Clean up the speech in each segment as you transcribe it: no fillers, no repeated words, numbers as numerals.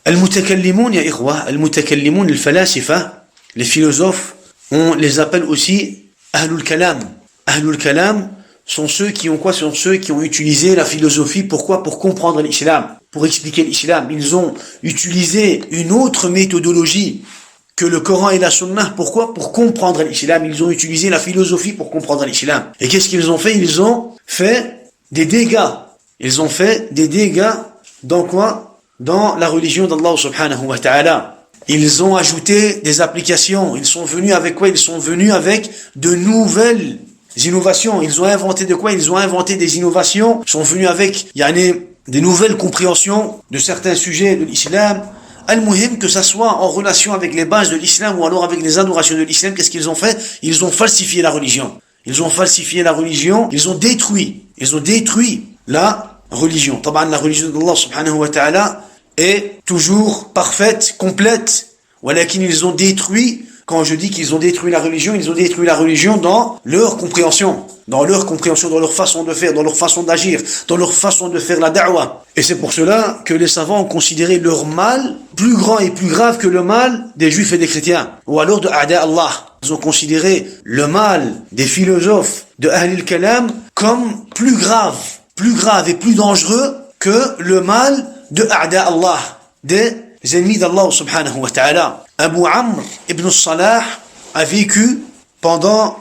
Al-Mutakallimun, ya ikhwa, Al-Mutakallimun, al-Falasifa, les philosophes, on les appelle aussi Ahlul Kalam. Ahlul Kalam sont ceux qui ont quoi? Sont ceux qui ont utilisé la philosophie. Pourquoi? Pour comprendre l'islam, pour expliquer l'islam. Ils ont utilisé une autre méthodologie que le Coran et la Sunna. Pourquoi? Pour comprendre l'islam. Ils ont utilisé la philosophie pour comprendre l'islam. Et qu'est-ce qu'ils ont fait? Ils ont fait des dégâts. Ils ont fait des dégâts dans quoi? Dans la religion d'Allah subhanahu wa ta'ala. Ils ont ajouté des applications. Ils sont venus avec quoi? Ils sont venus avec de nouvelles innovations. Ils ont inventé de quoi? Ils ont inventé des innovations. Ils sont venus avec des nouvelles compréhensions de certains sujets de l'islam. Al-Muhim, que ça soit en relation avec les bases de l'islam ou alors avec les adorations de l'islam, qu'est-ce qu'ils ont fait? Ils ont falsifié la religion. Ils ont falsifié la religion. Ils ont détruit la religion. Taban, la religion d'Allah subhanahu wa ta'ala est toujours parfaite, complète. Walakin ils ont détruit, quand je dis qu'ils ont détruit la religion, ils ont détruit la religion dans leur compréhension, dans leur façon de faire, dans leur façon d'agir, dans leur façon de faire la da'wah. Et c'est pour cela que les savants ont considéré leur mal plus grand et plus grave que le mal des juifs et des chrétiens, ou alors de A'da Allah. Ils ont considéré le mal des philosophes de Ahlul Kalam comme plus grave et plus dangereux que le mal de A'da Allah, des ennemis d'Allah subhanahu wa ta'ala. Abu Amr ibn Salah a vécu pendant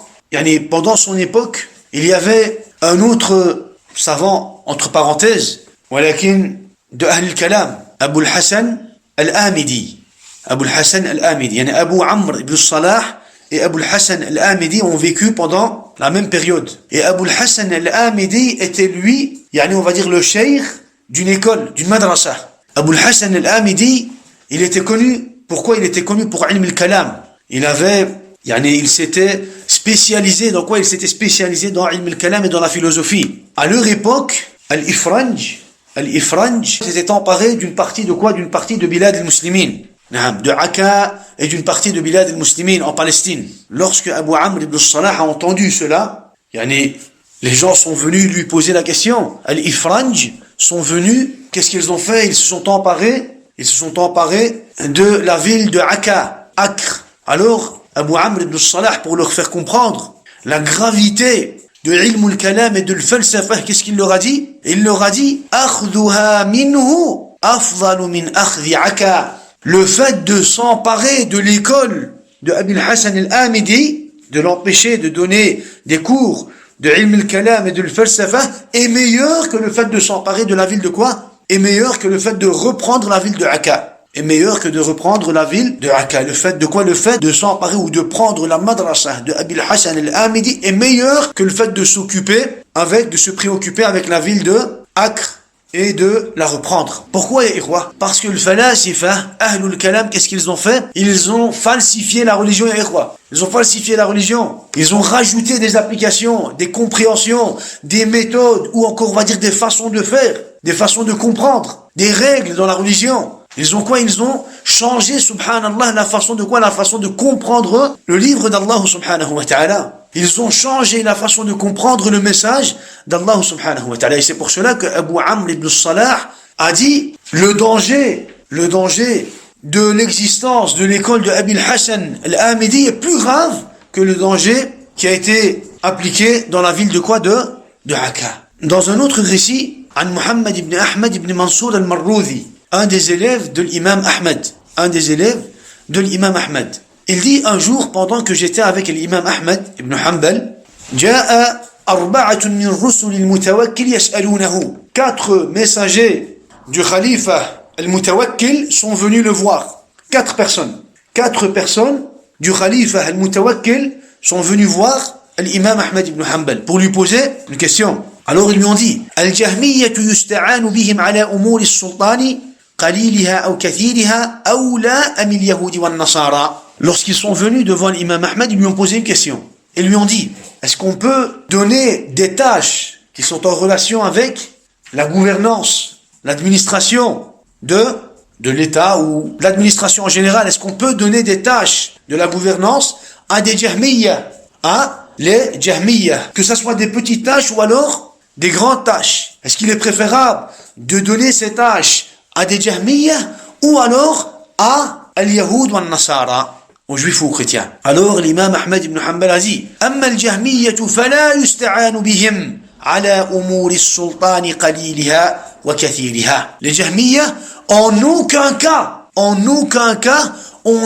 son époque. Il y avait un autre savant, entre parenthèses, walakin de Ahlul Kalam, Abu al-Hassan al-Amidi. Abu al-Hassan al-Amidi. Abu Amr ibn Salah et Abu al-Hassan al-Amidi ont vécu pendant la même période. Et Abu al-Hassan al-Amidi était lui, on va dire le cheikh d'une école, d'une madrasa. Abu al-Hassan al-Amidi, il était connu. Pourquoi il était connu? Pour ilm al-kalam. Il s'était spécialisé dans quoi? Il s'était spécialisé dans ilm al-kalam et dans la philosophie. À leur époque, Al-Ifranj s'était emparé d'une partie de quoi? D'une partie de Bilad al-Muslimin. De Akka et d'une partie de Bilad al-Muslimin en Palestine. Lorsque Abu Amr ibn Salah a entendu cela, les gens sont venus lui poser la question. Al-Ifranj sont venus, qu'est-ce qu'ils ont fait? Ils se sont emparés de la ville de Akka, Acre. Alors, Abu Amr ibn Salah, pour leur faire comprendre la gravité de ilm al-kalam et de l'falsafa, qu'est-ce qu'il leur a dit? Il leur a dit, akhdhuha minhu afdalu min akhdhi Akka. Le fait de s'emparer de l'école de Abil Hassan al-Amidi, de l'empêcher de donner des cours de ilm al-kalam et de l'falsafa, est meilleur que le fait de s'emparer de la ville de quoi? Est meilleur que le fait de reprendre la ville de Akka. Est meilleur que de reprendre la ville de Akka. Le fait de quoi? Le fait de s'emparer ou de prendre la madrasa de Abil Hassan al-Amidi est meilleur que le fait de se préoccuper avec la ville de Acre et de la reprendre. Pourquoi, Ikhwa? Parce que le falasifa, Ahlul Kalam, qu'est-ce qu'ils ont fait? Ils ont falsifié la religion, Ikhwa. Ils ont falsifié la religion. Ils ont rajouté des applications, des compréhensions, des méthodes, ou encore, on va dire, des façons de faire, des façons de comprendre, des règles dans la religion. Ils ont quoi? Ils ont changé, subhanallah, la façon de quoi? La façon de comprendre le livre d'Allah, subhanahu wa ta'ala. Ils ont changé la façon de comprendre le message d'Allah subhanahu wa ta'ala. Et c'est pour cela que Abu Amr ibn Salah a dit le danger de l'existence de l'école de Abil Hassan al-Amidi est plus grave que le danger qui a été appliqué dans la ville de quoi? De Akka. Dans un autre récit, an Muhammad ibn Ahmad ibn Mansour al-Marrouzi, un des élèves de l'imam Ahmad. Il dit un jour, pendant que j'étais avec l'imam Ahmad ibn Hanbal, جاء أربعة من رسل المتوكل يسألونه. 4 messagers du khalifa al-Mutawakkil sont venus le voir. 4 personnes du khalifa al-Mutawakkil sont venus voir l'imam Ahmad ibn Hanbal pour lui poser une question. Alors ils lui ont dit, Al-Jahmiyyatu yusta'anu bihim ala umuri as-sultani qaliliha aw kathiriha aw la amil yahudi wan nasara. Lorsqu'ils sont venus devant l'imam Ahmad, ils lui ont posé une question. Ils lui ont dit, est-ce qu'on peut donner des tâches qui sont en relation avec la gouvernance, l'administration de l'État ou l'administration en général? Est-ce qu'on peut donner des tâches de la gouvernance à des Jahmiyyah, les Jahmiyyah, que ce soit des petites tâches ou alors des grandes tâches? Est-ce qu'il est préférable de donner ces tâches à des Jahmiyyah ou alors à al-Yahoud wa al-Nasara, aux juifs ou aux chrétiens. Alors l'imam Ahmed ibn Hanbal a dit أما الجهمية فلا يستعان بهم على أمور السلطان قليلها وكثيرها. Les Jahmiyyah, en aucun cas, on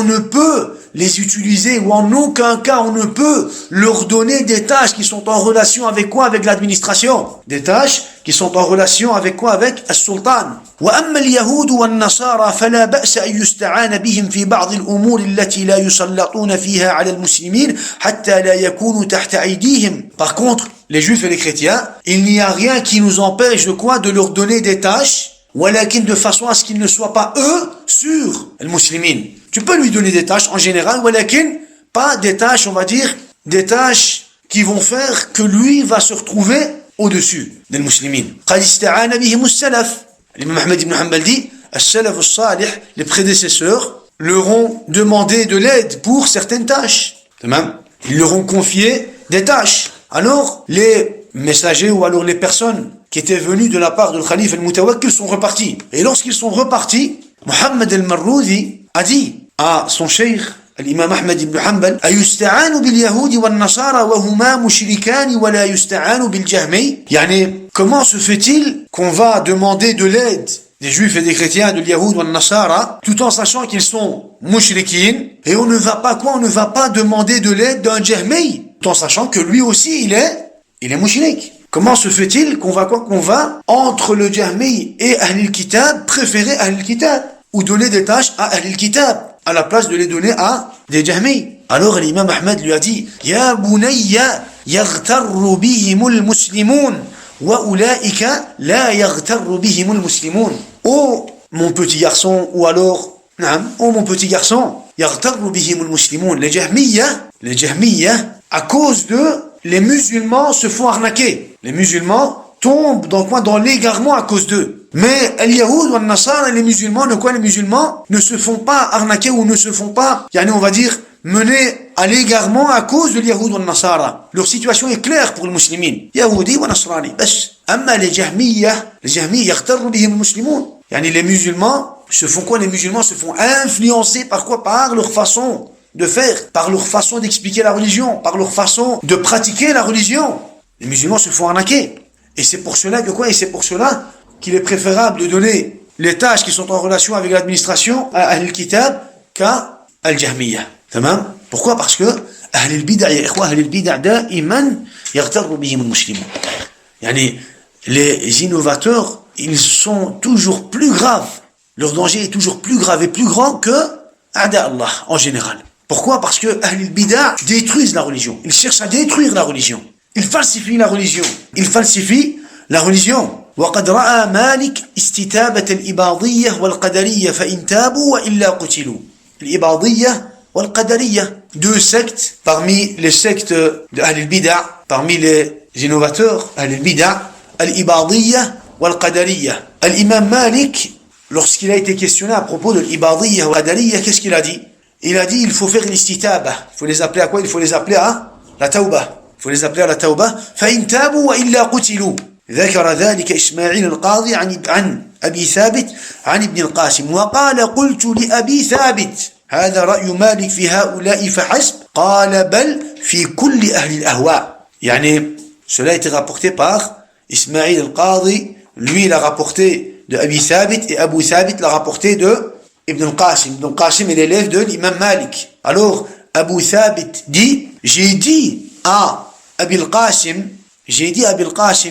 ne peut les utiliser, ou en aucun cas on ne peut leur donner des tâches qui sont en relation avec quoi? Avec l'administration. Des tâches qui sont en relation avec quoi? Avec السلطان. وأما اليهود والنصارى فلا بأس أن يستعان بهم في بعض الأمور التي لا يسلطون فيها على المسلمين حتى لا يكونوا تحت أيديهم. Par contre, les juifs et les chrétiens, il n'y a rien qui nous empêche de quoi? De leur donner des tâches, ولكن de façon à ce qu'ils ne soient pas eux sur les musulmans. Tu peux lui donner des tâches en général, ولكن pas des tâches, on va dire, des tâches qui vont faire que lui va se retrouver au-dessus des musulmans. قد استعان بهم السلف. L'imam Ahmed ibn Hanbal dit, السلف الصالح, les prédécesseurs, leur ont demandé de l'aide pour certaines tâches. Ils leur ont confié des tâches. Alors, les messagers ou alors les personnes qui étaient venus de la part du Khalif al-Mutawakkil sont repartis. Et lorsqu'ils sont repartis, Mohammed al-Marrouzi a dit à son cheikh, l'imam Ahmed ibn Hanbal, أيستعان باليهود والنصارى وهما مشركان ولا يستعان بالجهمي. يعني, comment se fait-il qu'on va demander de l'aide des juifs et des chrétiens de l'Yahoud ou al-Nasara, tout en sachant qu'ils sont mushrikin, et on ne va pas demander de l'aide d'un jahmi, tout en sachant que lui aussi il est mushrik. Comment se fait-il qu'on va entre le jahmi et Ahlul Kitab préférer Ahlul Kitab, ou donner des tâches à Ahlul Kitab à la place de les donner à des jahmi? Alors l'imam Ahmed lui a dit Ya bunayya yaghtarru bihimul muslimun wa ulaika la yaghtarru bihimul muslimun. Oh mon petit garçon, ou alors oh mon petit garçon, yaghtarru bihimul muslimun. Les Jahmiyyah, à cause de les musulmans se font arnaquer. Les musulmans tombent dans l'égarement à cause d'eux. Mais les Yahoud ou les Nasara, les musulmans ne se font pas arnaquer, ou ne se font pas, on va dire, mener à l'égarement à cause de l'Yahoud ou Nasara. Leur situation est claire pour les musulmans. Yahoudi ou Nasrani. Amma les Jahmiyyah yaghtarru bihim al-muslimun. Les musulmans se font quoi? Les musulmans se font influencer par quoi? Par leur façon de faire, par leur façon d'expliquer la religion, par leur façon de pratiquer la religion. Les musulmans se font arnaquer. Et c'est pour cela qu'il est préférable de donner les tâches qui sont en relation avec l'administration à Ahl al-Kitab qu'à Al-Jahmiyyah. Tamam? Pourquoi? Parce que Ahl al-Bid'a, ya ikhwa, Ahl al-Bid'a da'iman yaghtarru bihim al-muslimun. Les innovateurs, ils sont toujours plus graves. Leur danger est toujours plus grave et plus grand que A'da Allah en général. Pourquoi? Parce que Ahl al-Bid'a détruisent la religion. Ils cherchent à détruire la religion. Ils falsifient la religion. وقد رأى مالك استتابة الإباضية والقدرية فإن تابوا وإلا قتلوا. الإباضية والقدرية, deux sectes parmi les sectes de Ahl al-Bid'a, parmi les innovateurs Ahl al-Bid'a, al-Ibadiyya wal-Qadariyya. L'imam Malik, lorsqu'il a été questionné à propos de l'Ibadiyya wal-Qadariyya, qu'est-ce qu'il a dit? Il a dit il faut faire l'istitaba. Il faut les appeler à quoi? Il faut les appeler à la tauba. Il faut les appeler à la tauba. فإن تابوا وإلا قتلوا. ذكر ذلك إسماعيل القاضي عن أبي ثابت عن ابن القاسم وقال قلت لأبي ثابت هذا رأي مالك في هؤلاء فحسب قال بل في كل أهل الأهواء. Cela a été rapporté par Ismaïl al-Qadi. Lui il a rapporté de Abi Thabit, et Abu Thabit l'a rapporté de Ibn al-Qasim. Ibn al-Qasim est l'élève de l'imam Malik. Alors Abu Thabit dit j'ai dit à Abi al-Qasim,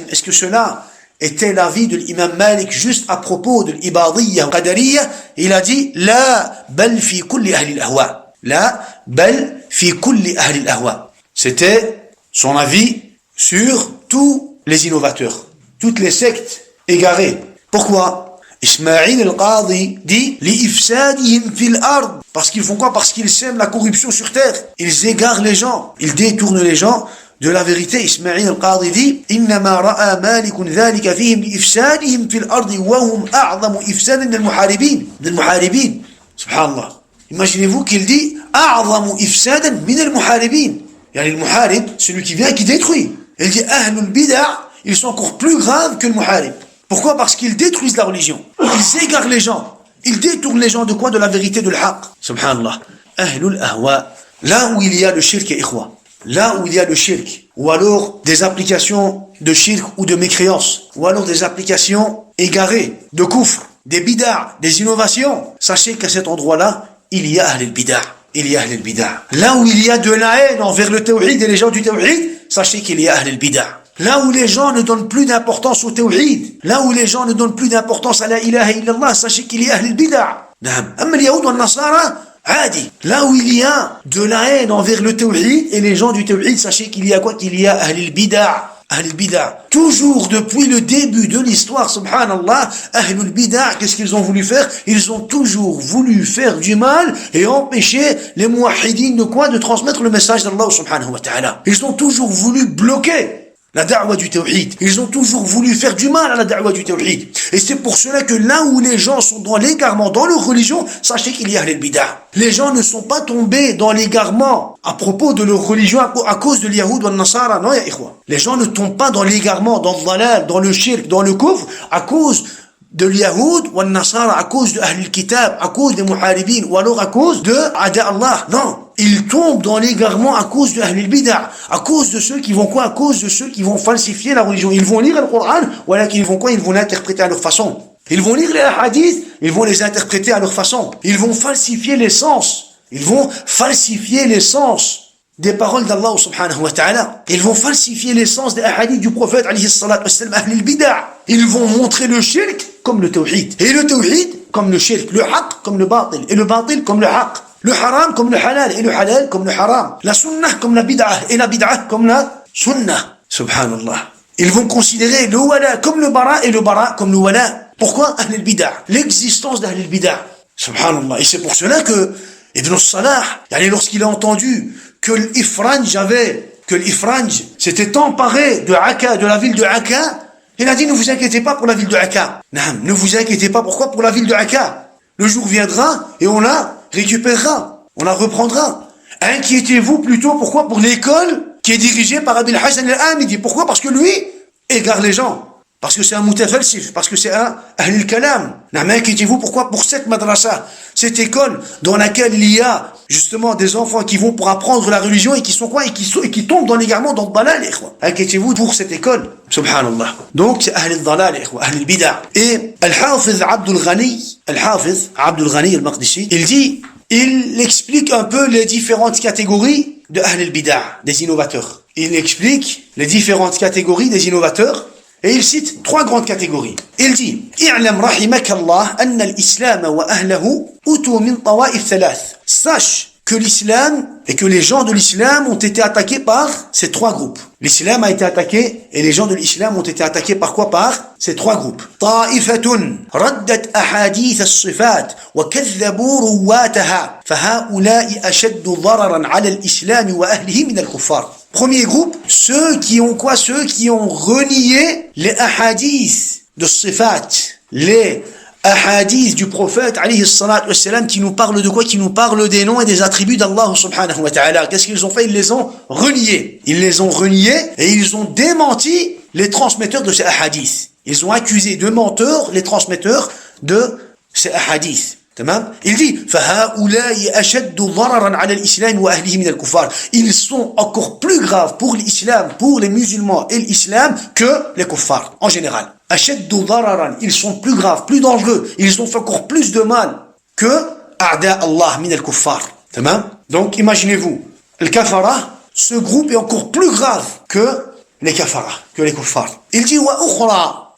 est-ce que cela était l'avis de l'imam Malik juste à propos de l'Ibadiyya Qadariyya? Il a dit la bal fi kulli ahli al-ahwa. La bal fi kulli ahli al-ahwa. C'était son avis sur tous les innovateurs, toutes les sectes égarées. Pourquoi? Ismaïl al-Qadi dit li'ifsadihim fil ard. Parce qu'ils font quoi? Parce qu'ils sèment la corruption sur terre. Ils égarent les gens, ils détournent les gens de la vérité. Ismaïl al-Qadi dit innama ra'a malikun dhalika fihim li'ifsadihim fil ard wa hum a'zamu ifsadan min al-muharibin. Subhanallah. Imaginez-vous qu'il dit a'zamu ifsadan min al-muharibin. Le muharib, celui qui vient et qui détruit. Il dit ahlul bid'a, ils sont encore plus graves que le muharib. Pourquoi? Parce qu'ils détruisent la religion. Ils égarent les gens. Ils détournent les gens de quoi? De la vérité, de l'haq. Subhanallah. Ahlul ahwa. Là où il y a le shirk et ikhwa, là où il y a le shirk, ou alors des applications de shirk ou de mécréance, ou alors des applications égarées, de kufr, des bid'ah, des innovations, sachez qu'à cet endroit-là, il y a ahl al-bid'ah. Il y a ahl al-bid'ah. Là où il y a de la haine envers le tawhid et les gens du tawhid, sachez qu'il y a ahl al-bid'ah. Là où les gens ne donnent plus d'importance au tawhid, là où les gens ne donnent plus d'importance à la ilaha illallah, sachez qu'il y a ahl al-bid'ah. Amma al-yahoud wa al-nasara, Adi. Là où il y a de la haine envers le tawhid et les gens du tawhid, sachez qu'il y a quoi? Qu'il y a ahl al-bid'ah. Ahl al-bid'ah. Toujours depuis le début de l'histoire, subhanallah, ahl al-bid'ah, qu'est-ce qu'ils ont voulu faire? Ils ont toujours voulu faire du mal et empêcher les muwahhidines de quoi? De transmettre le message d'Allah subhanahu wa ta'ala. Ils ont toujours voulu bloquer la da'wa du tawhid. Ils ont toujours voulu faire du mal à la da'wa du tawhid. Et c'est pour cela que là où les gens sont dans l'égarement, dans leur religion, sachez qu'il y a ahl al-bid'ah. Les gens ne sont pas tombés dans l'égarement à propos de leur religion à cause de l'yahoud ou al-nasara. Non, ya ikhwa. Les gens ne tombent pas dans l'égarement, dans le dhalal, dans le shirk, dans le kufr, à cause de l'yahoud ou al-nasara, à cause de ahl al-kitab, à cause des muharibin, ou alors à cause de Ada Allah. Non. Ils tombent dans l'égarement à cause de ahl al-bid'ah, à cause de ceux qui vont quoi? À cause de ceux qui vont falsifier la religion. Ils vont lire le Coran, voilà qu'ils vont quoi? Ils vont l'interpréter à leur façon. Ils vont lire les hadiths, ils vont les interpréter à leur façon. Ils vont falsifier les sens. Ils vont falsifier les sens des paroles d'Allah subhanahu wa ta'ala. Ils vont falsifier les sens des hadiths du prophète alayhi salatu wassalam, ahl al-bid'ah. Ils vont montrer le shirk comme le tawhid. Et le tawhid comme le shirk. Le haqq comme le batil. Et le batil comme le haqq. Le haram comme le halal. Et le halal comme le haram. La sunnah comme la bid'ah. Et la bid'ah comme la sunnah. Subhanallah. Ils vont considérer le wala comme le bara et le bara comme le wala. Pourquoi? Ahl al-bid'ah. L'existence d'Ahl al-bid'ah. Subhanallah. Et c'est pour cela que Ibn Salah, lorsqu'il a entendu que l'Ifranj s'était emparé de Akka, de la ville de Akka, il a dit, ne vous inquiétez pas pour la ville de Akka. Ne vous inquiétez pas, pourquoi? Pour la ville de Akka. Le jour viendra et on la récupérera, on la reprendra. Inquiétez-vous plutôt, pourquoi? Pour l'école qui est dirigée par Abil Hassan al-Hamidi. Pourquoi? Parce que lui égare les gens. Parce que c'est un mutafalsif, parce que c'est un ahl al-kalam. Inquiétez-vous, pourquoi? Pour cette madrasa, cette école dans laquelle il y a justement des enfants qui vont pour apprendre la religion et qui sont quoi? Et qui tombent dans l'égarement, dans le dalal, ikhwa. Inquiétez-vous pour cette école. Subhanallah. Donc c'est ahl al-dalal, ikhwa, ahl al-bid'ah. Et Al-Hafiz Abdul Ghani al-Maqdisi, il explique un peu les différentes catégories de ahl al-bid'ah, des innovateurs. Il explique les différentes catégories des innovateurs. Et il cite trois grandes catégories. Il dit, i'lam rahimakallah anna al-islam wa ahlahu utu min tawa'if thalath. Sache que l'islam et que les gens de l'islam ont été attaqués par ces trois groupes. L'islam a été attaqué et les gens de l'islam ont été attaqués par quoi? Par ces trois groupes. Ta'ifatun raddat ahadith as-sifat wa kadhabu ruwataha fahaula'i ashaddu dararan 'ala al-islam wa ahlihi min al-kuffar. Premier groupe, ceux qui ont quoi? Ceux qui ont renié les ahadiths de sifat, les ahadiths du prophète alayhi salatu wassalam, qui nous parlent de quoi? Qui nous parlent des noms et des attributs d'Allah subhanahu wa ta'ala. Qu'est-ce qu'ils ont fait? Ils les ont reniés. Ils les ont reniés et ils ont démenti les transmetteurs de ces ahadiths. Ils ont accusé de menteurs les transmetteurs de ces hadiths. Il dit ils sont encore plus graves pour l'islam, pour les musulmans et l'islam que les kuffars en général. Ils sont plus graves, plus dangereux, ils ont fait encore plus de mal que a'da Allah min al-kuffar. Donc imaginez-vous, le kafara, ce groupe est encore plus grave que les kafara, que les kuffars. Il dit wa ukhra,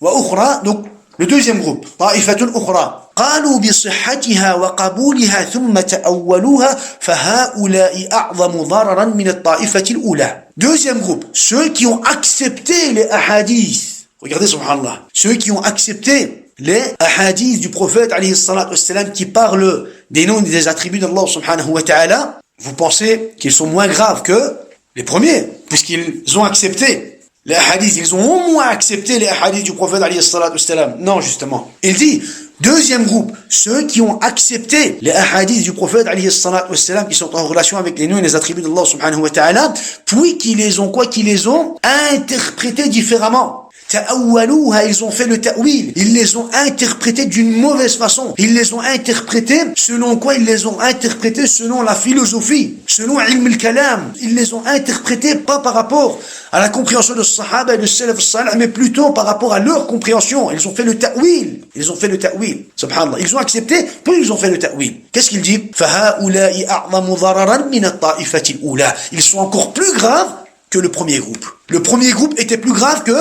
donc le deuxième groupe, ta'ifatun ukhra. قالوا بصحتها وقبولها ثم تأولوها فهؤلاء أعظم ضررا من الطائفة الأولى. Deuxième groupe, ceux qui ont accepté les ahadiths. Regardez subhanallah, ceux qui ont accepté les ahadiths du prophète alayhi salatu wassalam qui parlent des noms et des attributs d'Allah subhanahu wa ta'ala. Vous pensez qu'ils sont moins graves que les premiers, puisqu'ils ont accepté les hadiths, ils ont au moins accepté les hadiths du prophète alayhi salatu wassalam. Non, justement. Il dit, deuxième groupe, ceux qui ont accepté les hadiths du prophète alayhi salatu wassalam, qui sont en relation avec les noms et les attributs d'Allah subhanahu wa ta'ala, puis qui les ont quoi? Qui les ont interprétés différemment. ta'awwalouha, ils ont fait le ta'wil, ils les ont interprétés d'une mauvaise façon. Ils les ont interprétés selon quoi? Ils les ont interprétés selon la philosophie, selon ilm al-kalam. Ils les ont interprétés pas par rapport à la compréhension de Sahaba et de Salaf Salih, mais plutôt par rapport à leur compréhension. Ils ont fait le ta'wil. Ils ont fait le ta'wil. Subhanallah. Ils ont accepté, puis ils ont fait le ta'wil. Qu'est-ce qu'il dit? فَهَؤُلَاءِ أَعْظَمُ ضَرَرًا مِنَ الطَّائِفَةِ الْأُولَى. Ils sont encore plus graves que le premier groupe. Le premier groupe était plus grave que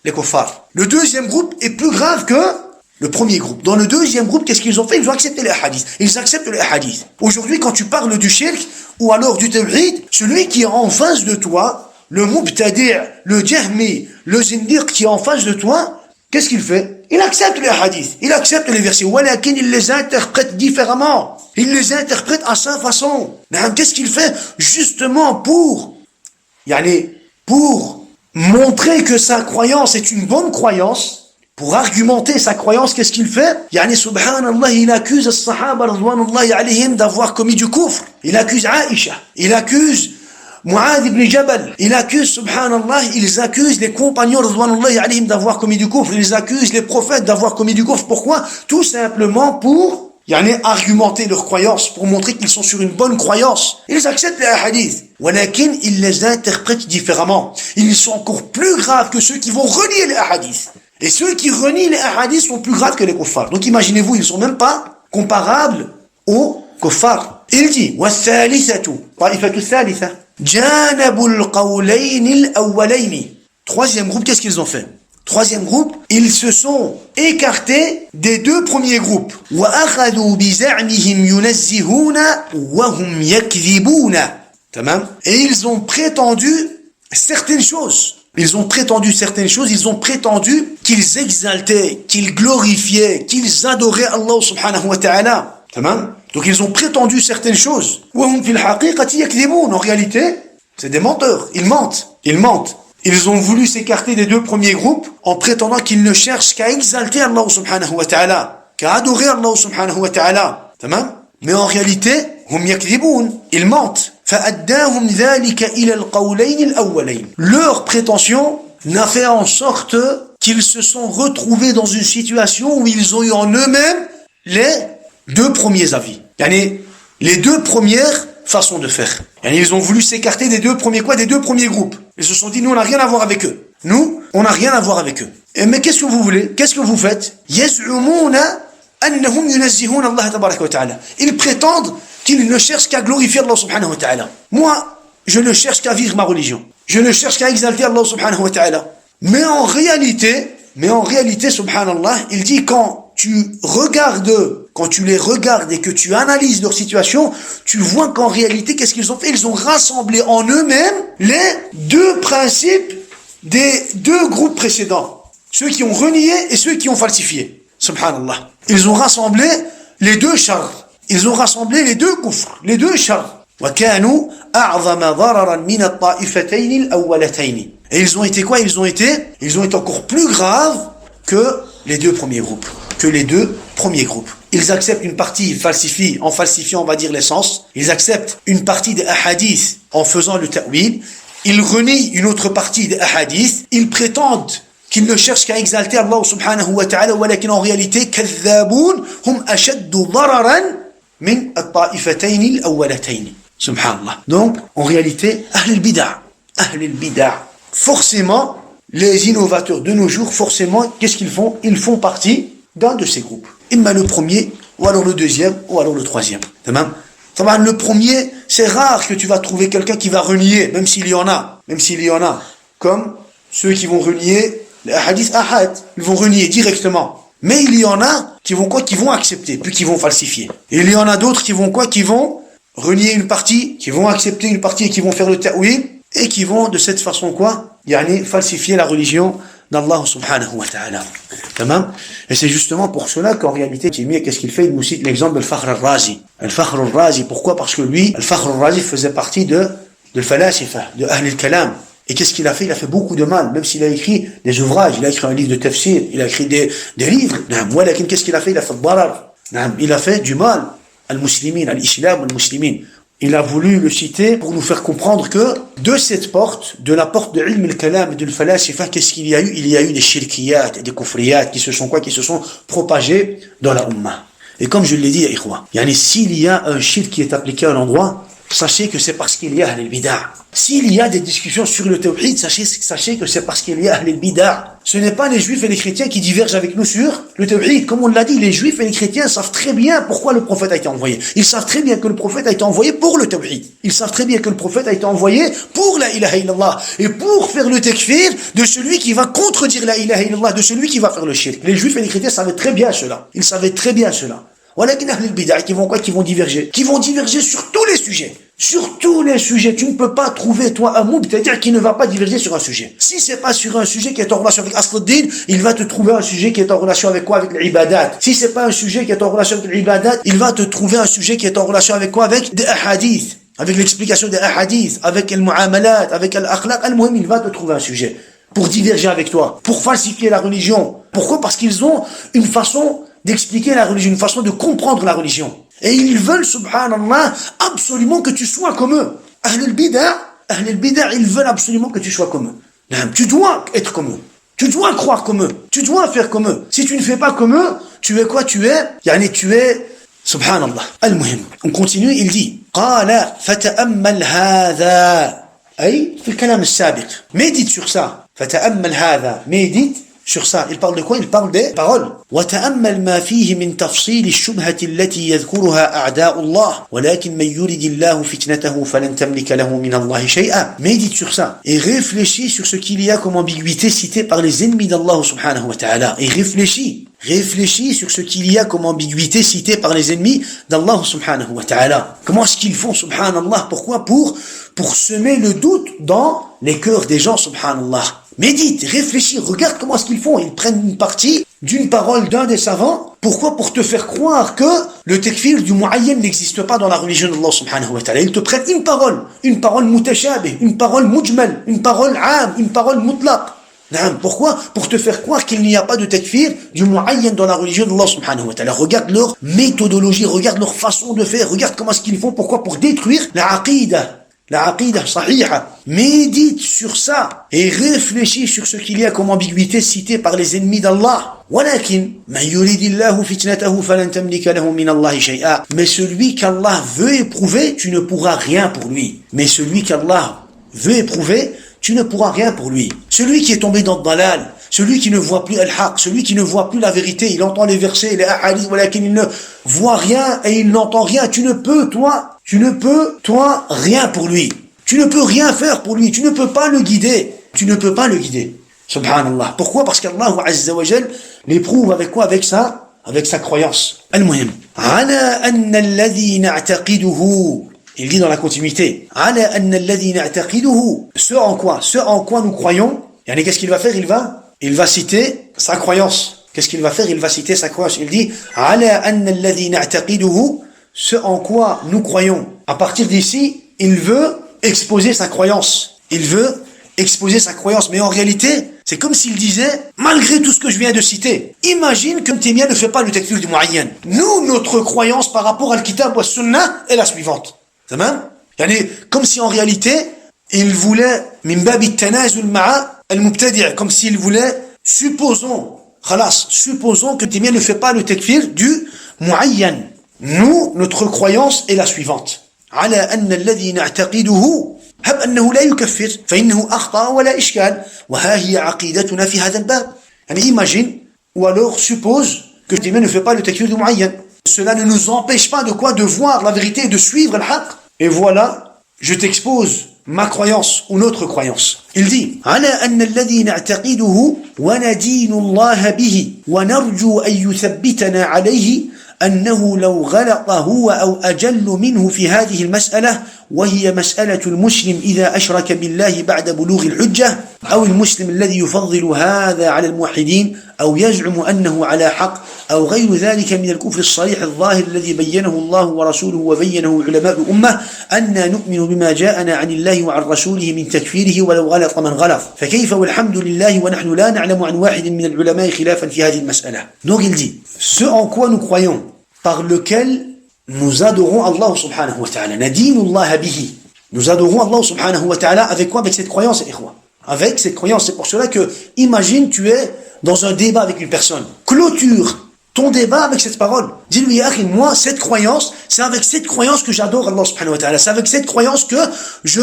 les kuffars. Le deuxième groupe est plus grave que le premier groupe. Dans le deuxième groupe, qu'est-ce qu'ils ont fait? Ils ont accepté les hadiths. Ils acceptent les hadiths. Aujourd'hui, quand tu parles du shirk ou alors du tawhid, celui qui est en face de toi, le mubtadi', le jahmi, le zindiq qui est en face de toi, qu'est-ce qu'il fait? Il accepte les hadiths. Il accepte les versets. Walakin il les interprète différemment. Il les interprète à sa façon. Qu'est-ce qu'il fait? Justement pour montrer que sa croyance est une bonne croyance, pour argumenter sa croyance, qu'est-ce qu'il fait? Subhanallah, il accuse les Sahaba radouanullahi alayhim d'avoir commis du kufr. Il accuse Aïcha. Il accuse Mu'adh ibn Jabal. Il accuse, subhanallah, ils accusent les compagnons radouanullahi alayhim d'avoir commis du kufr. Ils accusent les prophètes d'avoir commis du kufr. Pourquoi? Tout simplement pour argumenter leur croyance, pour montrer qu'ils sont sur une bonne croyance. Ils acceptent les hadiths. Walakin, ils les interprètent différemment. Ils sont encore plus graves que ceux qui vont renier les hadiths. Et ceux qui renient les hadiths sont plus graves que les kuffars. Donc imaginez-vous, ils sont même pas comparables aux kuffars. Il dit, وَالثَّالِثَةُ طَائِفَةُ الثَّالِثَةِ جَانَبُ الْقَوْلَيْنِ الْأَوَّلَيْنِ. Troisième groupe, qu'est-ce qu'ils ont fait? Troisième groupe, ils se sont écartés des deux premiers groupes. وَأَخَذُوا بِزَعْمِهِمْ يُنَزِّهُونَ وَهُمْ يَكْذِبُونَ. Tamam. Et ils ont prétendu certaines choses. Ils ont prétendu qu'ils exaltaient, qu'ils glorifiaient, qu'ils adoraient Allah subhanahu wa ta'ala. Tamam. Donc ils ont prétendu certaines choses. وَهُمْ فِي الْحَقِيقَةِ يَكْذِبُونَ. En réalité, c'est des menteurs. Ils mentent. Ils ont voulu s'écarter des deux premiers groupes en prétendant qu'ils ne cherchent qu'à exalter Allah subhanahu wa ta'ala, qu'à adorer Allah subhanahu wa ta'ala. Tamam? Mais en réalité, hum yakdhiboun, ils mentent. فَأَدَّاهُمْ ذَلِكَ إِلَى الْقَوْلَيْنِ الْأَوَّلَيْنِ. Leur prétention n'a fait en sorte qu'ils se sont retrouvés dans une situation où ils ont eu en eux-mêmes les deux premiers avis. Les deux premières façons de faire. Ils ont voulu s'écarter des deux premiers groupes. Ils se sont dit, nous, on n'a rien à voir avec eux. Mais qu'est-ce que vous voulez? Qu'est-ce que vous faites? يَزْعُمُونَ أَنَّهُمْ يُنَزِّهُونَ اللَّهَ تَبَارَكَ وَتَعَالَى. Ils prétendent qu'ils ne cherchent qu'à glorifier Allah subhanahu wa ta'ala. Moi, je ne cherche qu'à vivre ma religion. Je ne cherche qu'à exalter Allah subhanahu wa ta'ala. Mais en réalité, subhanallah, il dit quand tu les regardes et que tu analyses leur situation, tu vois qu'en réalité, qu'est-ce qu'ils ont fait? Ils ont rassemblé en eux-mêmes les deux principes des deux groupes précédents. Ceux qui ont renié et ceux qui ont falsifié. Subhanallah. Ils ont rassemblé les deux chars. Ils ont rassemblé les deux kufrs, les deux chars. وَكَانُوا أَعْظَمَ ضَرَرًا مِنَ الطَّائِفَتَيْنِ الْأَوَّلَتَيْنِ. Et ils ont été quoi? Ils ont été encore plus graves que les deux premiers groupes. Ils acceptent une partie en falsifiant, on va dire, l'essence. Ils acceptent une partie des hadiths en faisant le ta'wil. Ils renient une autre partie des hadiths. Ils prétendent qu'ils ne cherchent qu'à exalter Allah subhanahu wa ta'ala, walakin en réalité, كَذَّابُونَ هُمْ أَشَدُّ ضَرَرًا min at-ta'ifatayn al-awwalatayn. Subhanallah. Donc, en réalité, Ahl al-bid'ah. Forcément, les innovateurs de nos jours, qu'est-ce qu'ils font? Ils font partie d'un de ces groupes. Imma le premier, ou alors le deuxième, ou alors le troisième. Le premier, c'est rare que tu vas trouver quelqu'un qui va renier, même s'il y en a. Comme ceux qui vont renier les hadiths ahad. Ils vont renier directement. Mais il y en a qui vont accepter, puis qui vont falsifier. Et il y en a d'autres qui vont renier une partie, qui vont accepter une partie et qui vont faire le ta'wil, et qui vont de cette façon falsifier la religion d'Allah subhanahu wa ta'ala. Tamam? Et c'est justement pour cela qu'en réalité, qu'est-ce qu'il fait? Il nous cite l'exemple de Al-Fakhr al-Razi. Al-Fakhr al-Razi, pourquoi? Parce que lui, Al-Fakhr al-Razi faisait partie de Falasifa, de Ahl al-Kalam. Et qu'est-ce qu'il a fait? Il a fait beaucoup de mal, même s'il a écrit des ouvrages, il a écrit un livre de tafsir, il a écrit des livres. Qu'est-ce qu'il a fait? Il a fait darar. Il a fait du mal al-muslimin, al-islam al-muslimin. il a voulu le citer pour nous faire comprendre que de cette porte, de la porte de ilm al-kalam et de al-falasifa, qu'est-ce qu'il y a eu? Il y a eu des shirkiyat et des kufriyat qui se sont propagés dans la ummah. Et comme je l'ai dit, ikhwa, s'il y a un shirk qui est appliqué à un endroit, sachez que c'est parce qu'il y a Ahl al-Bid'ah. S'il y a des discussions sur le tawhid, sachez que c'est parce qu'il y a Ahl al-Bid'ah. Ce n'est pas les juifs et les chrétiens qui divergent avec nous sur le tawhid. Comme on l'a dit, les juifs et les chrétiens savent très bien pourquoi le prophète a été envoyé. Ils savent très bien que le prophète a été envoyé pour le tawhid. Ils savent très bien que le prophète a été envoyé pour la ilaha illallah. Et pour faire le takfir de celui qui va contredire la ilaha illallah, de celui qui va faire le shirk. Les juifs et les chrétiens savaient très bien cela. Ils savaient très bien cela. Voilà qu'il y a les bid'ah qui vont quoi? Qui vont diverger. Qui vont diverger sur tous les sujets. Sur tous les sujets. Tu ne peux pas trouver, toi, un mubtadi' qui ne va pas diverger sur un sujet. Si c'est pas sur un sujet qui est en relation avec Asl-ad-Din, il va te trouver un sujet qui est en relation avec quoi? Avec l'ibadat. Si c'est pas un sujet qui est en relation avec l'ibadat, il va te trouver un sujet qui est en relation avec quoi? Avec des ahadiths. Avec l'explication des ahadiths. Avec le mu'amalat. Avec l'akhlaq. Al-muhim, il va te trouver un sujet. Pour diverger avec toi. Pour falsifier la religion. Pourquoi? Parce qu'ils ont une façon d'expliquer la religion, une façon de comprendre la religion. Et ils veulent, subhanallah, absolument que tu sois comme eux. Ahl al-Bid'ah, ils veulent absolument que tu sois comme eux. Tu dois être comme eux. Tu dois croire comme eux. Tu dois faire comme eux. Si tu ne fais pas comme eux, tu es quoi? Tu es, subhanallah. Al-Muhim. On continue, il dit, قال فتأمل هذا. أي في الكلام السابق. Médite sur ça. فتأمل هذا. Médite sur ça. Il parle de quoi? Il parle des paroles. وتأمل ما فيه من تفصيل الشبهة التي يذكرها أعداء الله ولكن من يرد الله فتنته فلن تملك له من الله شيئا. Médite sur ça et réfléchis sur ce qu'il y a comme ambiguïté citée par les ennemis d'Allah subhanahu wa ta'ala. Et réfléchis sur ce qu'il y a comme ambiguïté citée par les ennemis d'Allah subhanahu wa ta'ala. Comment est-ce qu'ils font, subhanallah? Pourquoi? Pour semer le doute dans les cœurs des gens, subhanallah. Médite, réfléchis, regarde comment est-ce qu'ils font. Ils prennent une partie d'une parole d'un des savants. Pourquoi? Pour te faire croire que le takfir du mu'ayyan n'existe pas dans la religion d'Allah subhanahu wa ta'ala. Ils te prennent une parole mutashabih, une parole mujmal, une parole am, une parole mutlaq. Pourquoi? Pour te faire croire qu'il n'y a pas de takfir du mu'ayyan dans la religion d'Allah subhanahu wa ta'ala. Regarde leur méthodologie, regarde leur façon de faire, regarde comment est-ce qu'ils font. Pourquoi? Pour détruire la aqidah sahiha. Médite sur ça et réfléchis sur ce qu'il y a comme ambiguïté citée par les ennemis d'Allah. ولكن من يريد الله فتنته فلن تملك له من الله شيئا. Mais celui qu'Allah veut éprouver, tu ne pourras rien pour lui. Mais celui qu'Allah veut éprouver, tu ne pourras rien pour lui. Celui qui est tombé dans le dalal, celui qui ne voit plus al-haq, celui qui ne voit plus la vérité, il entend les versets, les ahadiths, ولكن il ne voit rien et il n'entend rien. Tu ne peux, toi, rien pour lui. Tu ne peux rien faire pour lui. Tu ne peux pas le guider. Subhanallah. Pourquoi? Parce qu'Allah Azza wa Jal l'éprouve avec quoi? Avec sa croyance. Al-Muhim. Ala anna alladhi na'taqiduhu. Il dit dans la continuité. Ala anna alladhi na'taqiduhu. Ce en quoi nous croyons. Et qu'est-ce qu'il va faire? Il va citer sa croyance. Qu'est-ce qu'il va faire? Il va citer sa croyance. Il dit Ala anna alladhi na'taqiduhu. Ce en quoi nous croyons. À partir d'ici, il veut exposer sa croyance. Mais en réalité, c'est comme s'il disait, malgré tout ce que je viens de citer, imagine que Taymiyya ne fait pas le takfir du mu'ayyan. Nous, notre croyance par rapport à al-kitab wa sunnah est la suivante. Comme si en réalité, il voulait, min babi tanazul ma'a al-mubtadi', comme s'il voulait, supposons que Taymiyya ne fait pas le takfir du mu'ayyan. Nous, notre croyance est la suivante. على أن الذي نعتقده هب أنه لا يكفر فإنه أخطأ ولا إشكال وها هي عقيدتنا في هذا الباب. Imagine ou alors suppose que Taymiyya ne fait pas le takfir du mu'ayyan. Cela ne nous empêche pas de voir la vérité et de suivre le haqq. Et voilà, je t'expose ma croyance ou notre croyance. Il dit على أن الذي نعتقده وندين الله به ونرجو أن يثبتنا عليه أنه لو غلط هو أو أجل منه في هذه المسألة وهي مسألة المسلم إذا أشرك بالله بعد بلوغ الحجة أو المسلم الذي يفضل هذا على الموحدين أو يزعم أنه على حق أو غير ذلك من الكفر الصريح الظاهر الذي بينه الله ورسوله وبينه علماء الأمة أننا نؤمن بما جاءنا عن الله وعن رسوله من تكفيره ولو غلط من غلط فكيف والحمد لله ونحن لا نعلم عن واحد من العلماء خلافا في هذه المسألة. Donc il dit, ce en quoi nous croyons, par lequel nous adorons Allah subhanahu wa ta'ala. Nadinullah bihi. Nous adorons Allah subhanahu wa ta'ala avec quoi? Avec cette croyance, ikhwa. Avec cette croyance. C'est pour cela que, imagine, tu es dans un débat avec une personne. Clôture ton débat avec cette parole. Dis-lui, moi, cette croyance, c'est avec cette croyance que j'adore Allah subhanahu wa ta'ala. C'est avec cette croyance que je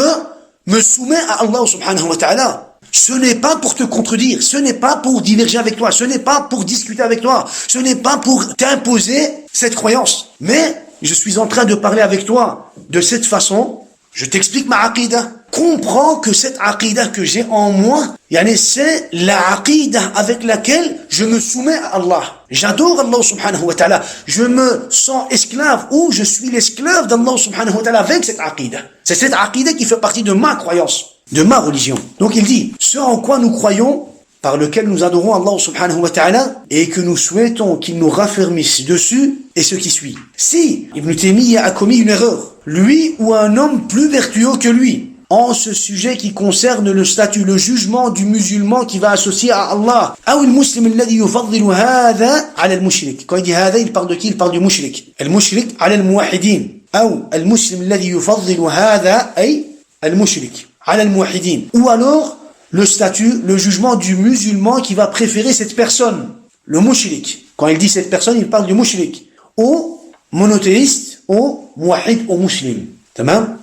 me soumets à Allah subhanahu wa ta'ala. Ce n'est pas pour te contredire, ce n'est pas pour diverger avec toi, ce n'est pas pour discuter avec toi, ce n'est pas pour t'imposer cette croyance. Mais je suis en train de parler avec toi de cette façon, je t'explique ma aqidah. Comprends que cette aqidah que j'ai en moi, c'est la aqidah avec laquelle je me soumets à Allah. J'adore Allah subhanahu wa ta'ala. Je me sens esclave ou je suis l'esclave d'Allah subhanahu wa ta'ala avec cette aqidah. C'est cette aqidah qui fait partie de ma croyance, de ma religion. Donc il dit, ce en quoi nous croyons, par lequel nous adorons Allah subhanahu wa ta'ala, et que nous souhaitons qu'il nous raffermisse dessus, est ce qui suit. Si Ibn Taymiyyah a commis une erreur, lui ou un homme plus vertueux que lui, en ce sujet qui concerne le statut, le jugement du musulman qui va associer à Allah. Ou le muslim alladhi yufaddilu hadha ala al-mushrik. Quand il dit hadha, il parle de qui? Il parle du mushrik. Al-mushrik ala al-muwahhidin. Ou le muslim alladhi yufaddilu hadha ay al-mushrik ala al-muwahhidin. Ou alors le statut, le jugement du musulman qui va préférer cette personne, le mushrik. Quand il dit cette personne, il parle du mushrik. Ou monothéiste, ou muwahhid, ou muslim. Tamam?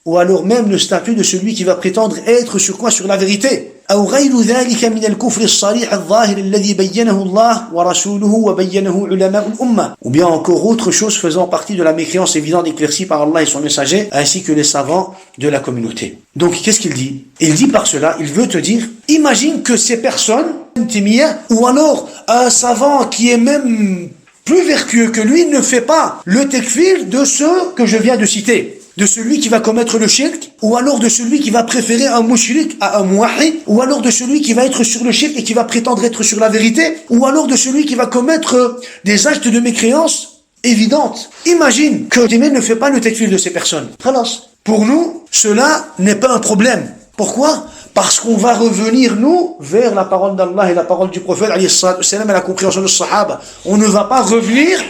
Ou alors même le statut de celui qui va prétendre être sur quoi? Sur la vérité. Ou bien encore autre chose faisant partie de la mécréance évidente éclaircie par Allah et son messager, ainsi que les savants de la communauté. Donc qu'est-ce qu'il dit? Il dit par cela, il veut te dire, imagine que ces personnes, ou alors un savant qui est même plus vertueux que lui ne fait pas le takfir de ceux que je viens de citer. De celui qui va commettre le shirk, ou alors de celui qui va préférer un mushrik à un muwahhid, ou alors de celui qui va être sur le shirk et qui va prétendre être sur la vérité, ou alors de celui qui va commettre des actes de mécréance évidentes. Imagine que Timé ne fait pas le takfir de ces personnes. Khalas. Pour nous, cela n'est pas un problème. Pourquoi? Parce qu'on va revenir, nous, vers la parole d'Allah et la parole du prophète, alayhi salatu wassalam, et la compréhension de Sahaba. On ne va pas revenir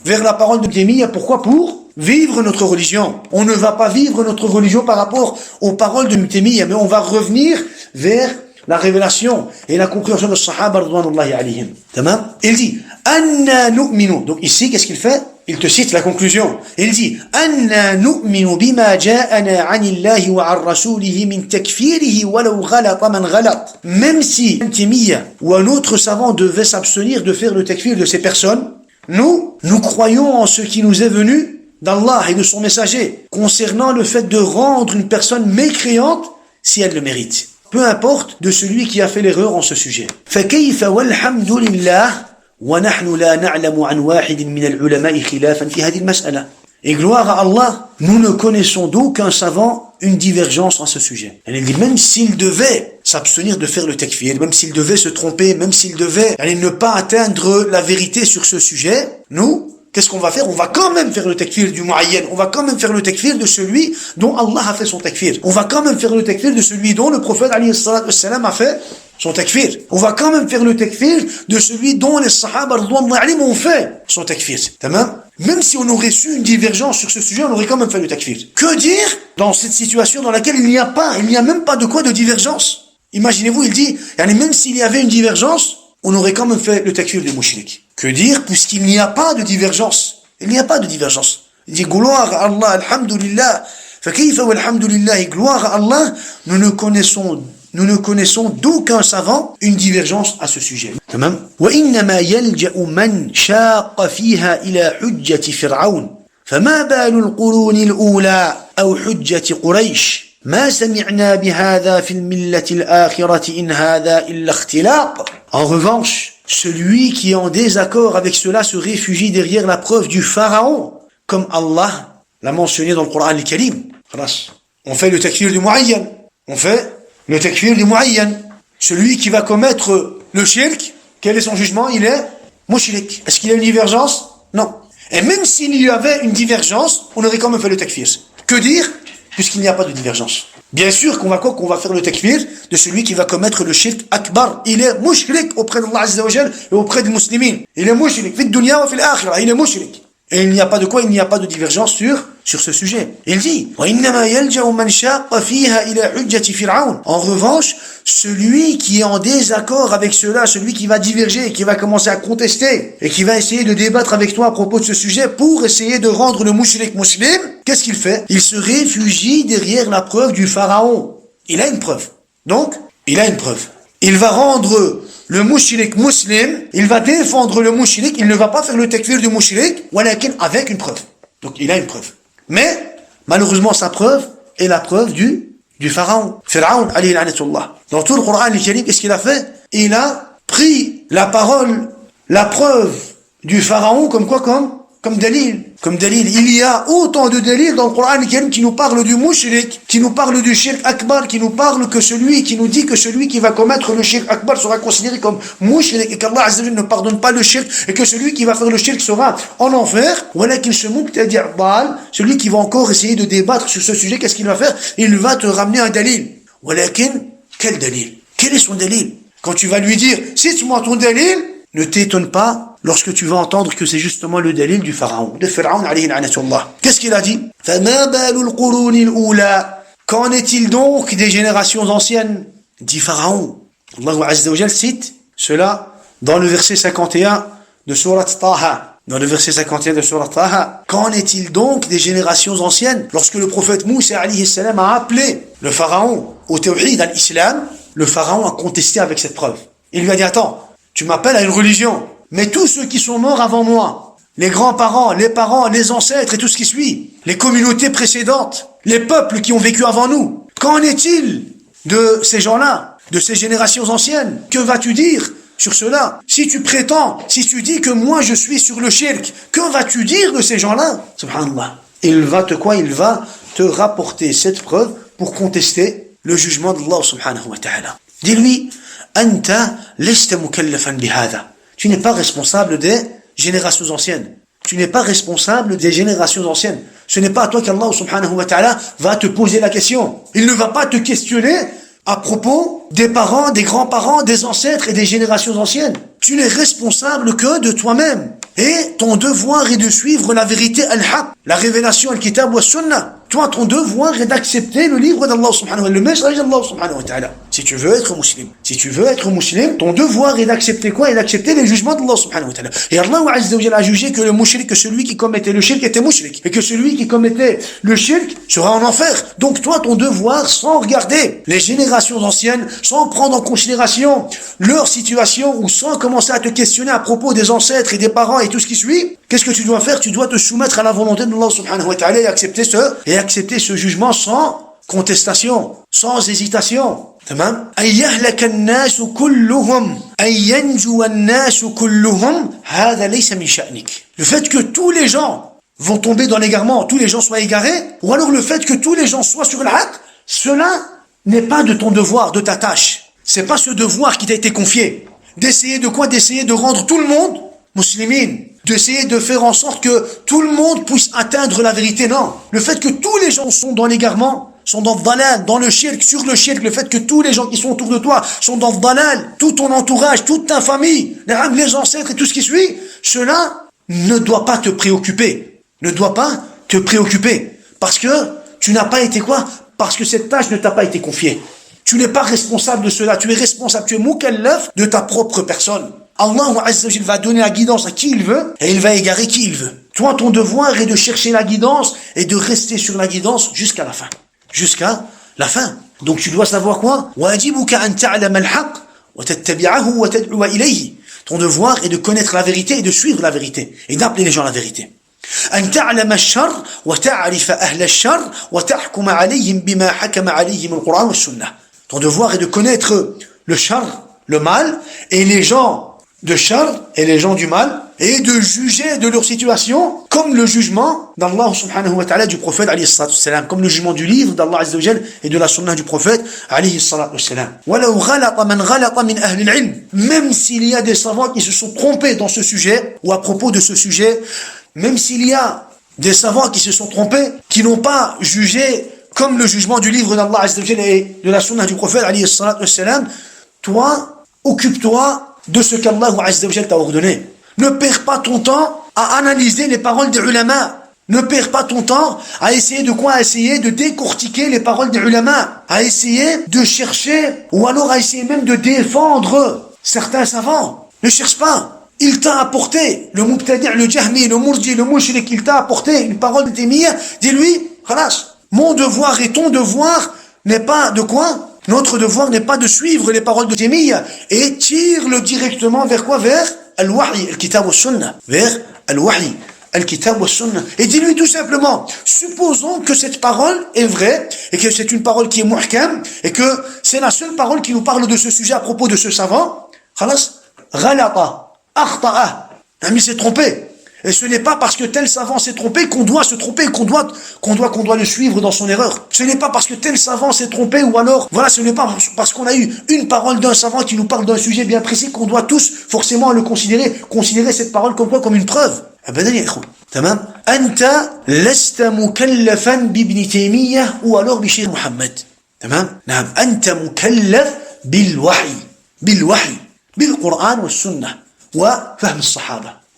vers la parole de Taymiyyah. Pourquoi? Pour vivre notre religion. On ne va pas vivre notre religion par rapport aux paroles de Taymiyyah, mais on va revenir vers la révélation et la compréhension de Sahaba, radwanullahi alayhim. Tamam? Il dit, Anna nu'minu. Donc ici, qu'est-ce qu'il fait? Il te cite la conclusion. Il dit, Anna nu'minu bima ja'ana 'anillahi wa 'an rasulihi min takfirihi walau ghalata man ghalat. Même si Taymiyyah ou un autre savant devait s'abstenir de faire le takfir de ces personnes, nous croyons en ce qui nous est venu d'Allah et de son messager concernant le fait de rendre une personne mécréante si elle le mérite. Peu importe de celui qui a fait l'erreur en ce sujet. فَكَيْفَ وَالْحَمْدُ لِلَّهِ وَنَحْنُ لَا نَعْلَمُ عَنْ وَاحِدٍ مِنَ الْعُلَمَاءِ خِلَافًا فِي هَذِهِ الْمَسْأَلَةِ. Et gloire à Allah, nous ne connaissons d'aucun savant une divergence en ce sujet. Elle dit, même s'il devait s'abstenir de faire le takfir, même s'il devait se tromper, même s'il devait ne pas atteindre la vérité sur ce sujet, nous, qu'est-ce qu'on va faire? On va quand même faire le takfir du mu'ayyan. On va quand même faire le takfir de celui dont Allah a fait son takfir. On va quand même faire le takfir de celui dont le prophète alayhi salatu wassalam a fait son takfir. On va quand même faire le takfir de celui dont les sahaba radwanullahi alayhim ont fait son takfir. Tamam? Même si on aurait su une divergence sur ce sujet, on aurait quand même fait le takfir. Que dire dans cette situation dans laquelle il n'y a même pas de quoi de divergence? Imaginez-vous, il dit, même s'il y avait une divergence, on aurait quand même fait le takfir des mushriks. Que dire puisqu'il n'y a pas de divergence? Il n'y a pas de divergence. Il dit, gloire à Allah, alhamdulillah. Fakayfa walhamdulillah, gloire à Allah, nous ne connaissons d'aucun savant une divergence à ce sujet. تمام. وإنما يلجأ من شاق فيها إلى حجة فرعون فما بال القرون الأولى أو حجة قريش ما سمعنا بهذا في الملة الآخرة إن هذا إلا اختلاق. En revanche, celui qui est en désaccord avec cela se réfugie derrière la preuve du pharaon, comme Allah l'a mentionné dans le Coran al-Karim. On fait le takfir du mu'ayyan. On fait le takfir du mu'ayyan. Celui qui va commettre le shirk, quel est son jugement? Il est mushrik. Est-ce qu'il y a une divergence? Non. Et même s'il y avait une divergence, on aurait quand même fait le takfir. Que dire? Puisqu'il n'y a pas de divergence. Bien sûr qu'on va quoi? Qu'on va faire le takfir de celui qui va commettre le shirk akbar. Il est mushrik auprès d'Allah Azza wa Jal et auprès des musulmans. Il est mushrik. Fi dunya wa fi l'akhirah. Il est mushrik. Et il n'y a pas de quoi? Il n'y a pas de divergence sur ce sujet. Il dit, en revanche, celui qui est en désaccord avec cela, celui qui va diverger, qui va commencer à contester, et qui va essayer de débattre avec toi à propos de ce sujet pour essayer de rendre le mushrik muslim, qu'est-ce qu'il fait? Il se réfugie derrière la preuve du pharaon. Il a une preuve. Donc, il a une preuve. Il va rendre le mushrik muslim, il va défendre le mushrik, il ne va pas faire le takfir du mushrik, walakin avec une preuve. Donc il a une preuve. Mais, malheureusement, sa preuve est la preuve du pharaon. Pharaon, alayhi la'natullah. Dans tout le Coran al-Karim, qu'est-ce qu'il a fait? Il a pris la parole, la preuve du pharaon comme quoi? Comme dalil. Comme dalil. Il y a autant de dalil dans le Coran al-Karim qui nous parle du mushrik, qui nous parle du shirk akbar, qui nous parle qui nous dit que celui qui va commettre le shirk akbar sera considéré comme mushrik et qu'Allah Azza wa Jalla ne pardonne pas le shirk et que celui qui va faire le shirk sera en enfer. Voilà qu'il se montre, c'est-à-dire celui qui va encore essayer de débattre sur ce sujet, qu'est-ce qu'il va faire? Il va te ramener un dalil. Walakin, quel dalil? Quel est son dalil? Quand tu vas lui dire, cite-moi ton dalil, ne t'étonne pas lorsque tu vas entendre que c'est justement le dalil du pharaon, de Pharaon alayhi la'natullah. Qu'est-ce qu'il a dit? فَمَا بَالُ الْقُرُونِ الْأُولَى. Qu'en est-il donc des générations anciennes? Dit Pharaon. Allah Azza wa Jal cite cela dans le verset 51 de sourate Taha. Dans le verset 51 de sourate Taha. Qu'en est-il donc des générations anciennes? Lorsque le prophète Moussa alayhi salam a appelé le pharaon au tawhid, à l'islam, le pharaon a contesté avec cette preuve. Il lui a dit, attends, tu m'appelles à une religion, mais tous ceux qui sont morts avant moi, les grands-parents, les ancêtres et tout ce qui suit, les communautés précédentes, les peuples qui ont vécu avant nous, qu'en est-il de ces gens-là, de ces générations anciennes? Que vas-tu dire sur cela? Si tu prétends, si tu dis que moi je suis sur le shirk, que vas-tu dire de ces gens-là? Subhanallah. Il va te rapporter cette preuve pour contester le jugement d'Allah subhanahu wa ta'ala. Dis-lui, Anta lesta mukallafan bihada. Tu n'es pas responsable des générations anciennes. Tu n'es pas responsable des générations anciennes. Ce n'est pas à toi qu'Allah subhanahu wa ta'ala va te poser la question. Il ne va pas te questionner à propos des parents, des grands-parents, des ancêtres et des générations anciennes. Tu n'es responsable que de toi-même. Et ton devoir est de suivre la vérité al-haq, la révélation al-kitab wa sunnah. Toi, ton devoir est d'accepter le livre d'Allah subhanahu wa ta'ala, le message d'Allah subhanahu wa ta'ala. Si tu veux être musulman, ton devoir est d'accepter quoi? Et d'accepter les jugements d'Allah subhanahu wa ta'ala. Et Allah Azza wa Jalla a jugé que le mushrik, que celui qui commettait le shirk était mushrik. Et que celui qui commettait le shirk sera en enfer. Donc toi, ton devoir, sans regarder les générations anciennes, sans prendre en considération leur situation, ou sans commencer à te questionner à propos des ancêtres et des parents et tout ce qui suit, qu'est-ce que tu dois faire? Tu dois te soumettre à la volonté d'Allah subhanahu wa ta'ala et accepter ce jugement sans contestation, sans hésitation. تمام؟ أن يهلك الناس كلهم أن ينجو الناس كلهم هذا ليس من شأنك. Le fait que tous les gens vont tomber dans l'égarement, tous les gens soient égarés, ou alors le fait que tous les gens soient sur le haq, cela n'est pas de ton devoir, de ta tâche. C'est pas ce devoir qui t'a été confié. D'essayer de quoi? D'essayer de rendre tout le monde musulmans, d'essayer de faire en sorte que tout le monde puisse atteindre la vérité. Non. Le fait que tous les gens sont dans l'égarement, sont dans le dalal, dans le shirk, sur le shirk, le fait que tous les gens qui sont autour de toi sont dans le dalal, tout ton entourage, toute ta famille, les ancêtres et tout ce qui suit, cela ne doit pas te préoccuper. Ne doit pas te préoccuper. Parce que tu n'as pas été quoi? Parce que cette tâche ne t'a pas été confiée. Tu n'es pas responsable de cela. Tu es responsable, tu es mukallaf de ta propre personne. Allah Azza wa Jalla va donner la guidance à qui il veut et il va égarer qui il veut. Toi, ton devoir est de chercher la guidance et de rester sur la guidance jusqu'à la fin. Jusqu'à la fin. Donc tu dois savoir quoi? Wajibuka an ta'lama al-haq wa tattabi'ahu wa tad'u ilayhi. Ton devoir est de connaître la vérité et de suivre la vérité et d'appeler les gens à la vérité. أن تعلم الشر وتعرف أهل الشر وتحكم عليهم بما حكم عليهم القرآن والسنة. Ton devoir est de connaître le shar, le mal, et les gens de shar et les gens du mal, et de juger de leur situation comme le jugement d'Allah subhanahu wa ta'ala, du prophète alayhi salatu wassalam, comme le jugement du livre d'Allah azza wa jal et de la sunna du prophète alayhi salatu wassalam. وَلَوْ غَلَطَ مَنْ غَلَطَ مِنْ أَهْلِ الْعِلْمِ. Même s'il y a des savants qui se sont trompés dans ce sujet, ou à propos de ce sujet, même s'il y a des savants qui se sont trompés, qui n'ont pas jugé comme le jugement du livre d'Allah Azza wa Jalla et de la sunna du prophète alayhi salatu wassalam, toi, occupe-toi de ce qu'Allah Azza wa Jalla t'a ordonné. Ne perds pas ton temps à analyser les paroles des ulama. Ne perds pas ton temps à essayer de quoi? À essayer de décortiquer les paroles des ulama. À essayer de chercher, ou alors à essayer même de défendre certains savants. Ne cherche pas. Il t'a apporté, le mubtadi', le jahmi, le murji, le mushrik, il t'a apporté une parole de Taymiyya. Dis-lui, khalas, mon devoir et ton devoir n'est pas de quoi? Notre devoir n'est pas de suivre les paroles de Taymiyya. Et tire-le directement vers quoi? Vers al-wahy, al-kitab wa sunnah. Vers al-wahy, al-kitab wa sunnah. Et dis-lui tout simplement, supposons que cette parole est vraie, et que c'est une parole qui est muhkam, et que c'est la seule parole qui nous parle de ce sujet à propos de ce savant. Khalas, ghalata. Akhta'a, il s'est trompé. Et ce n'est pas parce que tel savant s'est trompé qu'on doit se tromper, qu'on doit le suivre dans son erreur. Ce n'est pas parce que tel savant s'est trompé, ou alors, voilà, ce n'est pas parce qu'on a eu une parole d'un savant qui nous parle d'un sujet bien précis qu'on doit tous forcément le considérer cette parole comme quoi? Comme une preuve. Abadan ya ikhwan. Tamam? Anta lasta mukallafan bibn Taymiyyah ou alors bi Cheikh Mohammed. Tamam? Naam. Anta mukallaf bil wahy. Bil wahy. Bil Qur'an wa sunnah.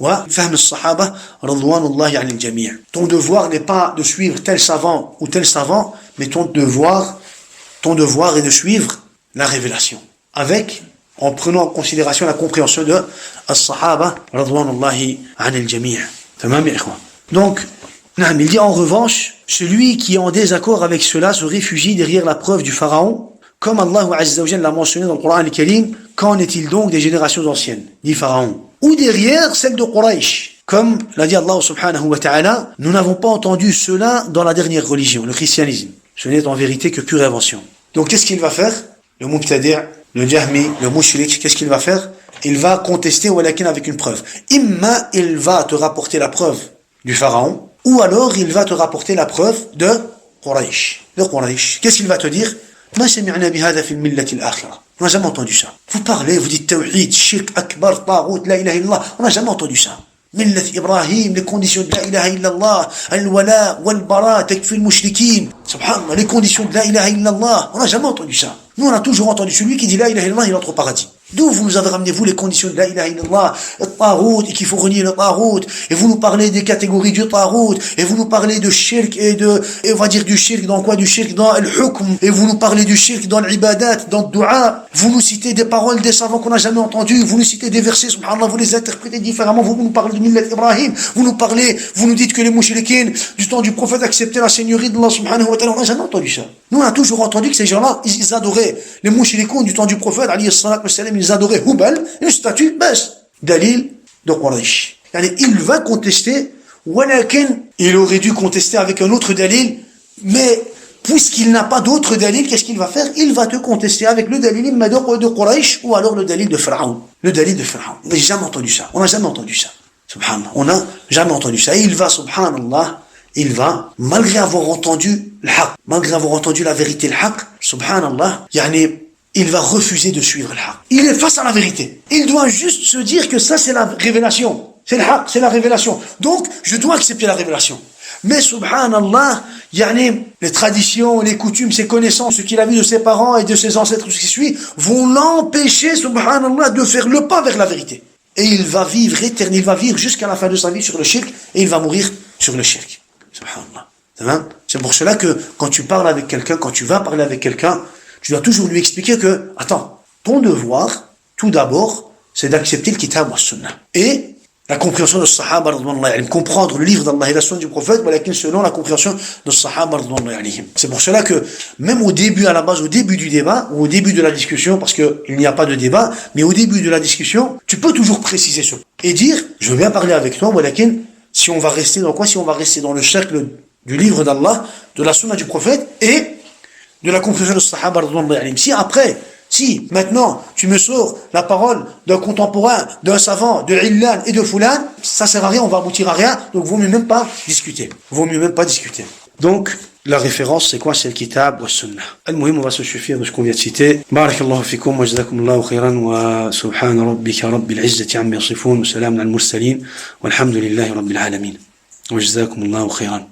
وفهم الصحابة رضوان الله عن الجميع. Ton devoir n'est pas de suivre tel savant ou tel savant, mais ton devoir est de suivre la révélation, en prenant en considération la compréhension de as-sahaba radwanullahi anil jami'. Tamam ya ikhwan. Donc, il dit en revanche, celui qui est en désaccord avec cela se réfugie derrière la preuve du pharaon, comme Allah Azza wa Jalla l'a mentionné dans le Coran al-Karim. Qu'en est-il donc des générations anciennes, dit Pharaon, ou derrière celle de Quraysh? Comme l'a dit Allah subhanahu wa ta'ala, nous n'avons pas entendu cela dans la dernière religion, le christianisme. Ce n'est en vérité que pure invention. Donc qu'est-ce qu'il va faire? Le mubtadi', le jahmi, le mushrik, qu'est-ce qu'il va faire? Il va contester walakin avec une preuve. Imma il va te rapporter la preuve du Pharaon, ou alors il va te rapporter la preuve de Quraysh. Qu'est-ce qu'il va te dire? ما سمعنا بهذا في الملة الآخرة. On n'a jamais entendu ça. Vous parlez, vous dites tawhid, shirk, akbar, taghut, la ilaha illallah. On n'a jamais entendu ça. Millat Ibrahim, les conditions de la ilaha illallah, al-wala, wal-bara, takfir mushrikin. Subhanallah, les conditions de la ilaha illallah. On n'a jamais entendu ça. Nous, on a toujours entendu celui qui dit la ilaha illallah, il entre au paradis. D'où vous nous avez ramené, vous, les conditions de la ilaha illallah, le taghut, et qu'il faut renier le taghut, et vous nous parlez des catégories du taghut, et vous nous parlez de shirk, et on va dire du shirk dans quoi? Du shirk dans al-hukm, et vous nous parlez du shirk dans l'ibadat, dans le dua, vous nous citez des paroles des savants qu'on n'a jamais entendues, vous nous citez des versets, subhanallah, vous les interprétez différemment, vous nous parlez de Millat Ibrahim, vous nous dites que les mouchriquins du temps du prophète acceptaient la seigneurie d'Allah subhanahu wa ta'ala. On n'a jamais entendu ça. Nous, on a toujours entendu que ces gens-là, ils adoraient les mouchriquins du temps du prophète, alayhi salatu wassalam, ils adoraient Hubal, une statue, bas, Dalil de Quraysh. Il va contester, walakin, il aurait dû contester avec un autre Dalil, mais puisqu'il n'a pas d'autre Dalil, qu'est-ce qu'il va faire? Il va te contester avec le Dalil de Quraysh ou alors le Dalil de Pharaon. Le Dalil de Pharaon. On n'a jamais entendu ça. Subhanallah. On n'a jamais entendu ça. Et il va, subhanallah, malgré avoir entendu le haqq, malgré avoir entendu la vérité, le haqq, subhanallah, il va refuser de suivre le haqq. Il est face à la vérité. Il doit juste se dire que ça, c'est la révélation. C'est le haqq, c'est la révélation. Donc, je dois accepter la révélation. Mais subhanallah, les traditions, les coutumes, ses connaissances, ce qu'il a vu de ses parents et de ses ancêtres, tout ce qui suit, vont l'empêcher, subhanallah, de faire le pas vers la vérité. Et il va vivre éternel, il va vivre jusqu'à la fin de sa vie sur le shirk, et il va mourir sur le shirk. Subhanallah. C'est pour cela que quand tu parles avec quelqu'un, quand tu vas parler avec quelqu'un, tu dois toujours lui expliquer que, attends, ton devoir, tout d'abord, c'est d'accepter le kitab wa sunnah. Et la compréhension de Sahaba, comprendre le livre d'Allah et la sunna du prophète, mais selon la compréhension de Sahaba. C'est pour cela que, même au début, à la base, au début du débat, ou au début de la discussion, parce qu'il n'y a pas de débat, mais au début de la discussion, tu peux toujours préciser ce point. Et dire, je veux bien parler avec toi, si on va rester dans quoi? Si on va rester dans le cercle du livre d'Allah, de la sunna du prophète, et de la compréhension de Sahaba. Si maintenant tu me sors la parole d'un contemporain, d'un savant, de Illan et de Fulan, ça sert à rien, on va aboutir à rien, donc vaut mieux même pas discuter. Donc la référence c'est quoi? C'est le kitab wa sunnah. Al-muhim, on va se suffire de ce qu'on vient de citer. Barakallahu fikum wa jazakumullahu khairan wa subhana rabbika rabbil izzati amma yasifun wa salamun al mursalin walhamdulillahi rabbil alamin. Wa jazakumullahu khairan.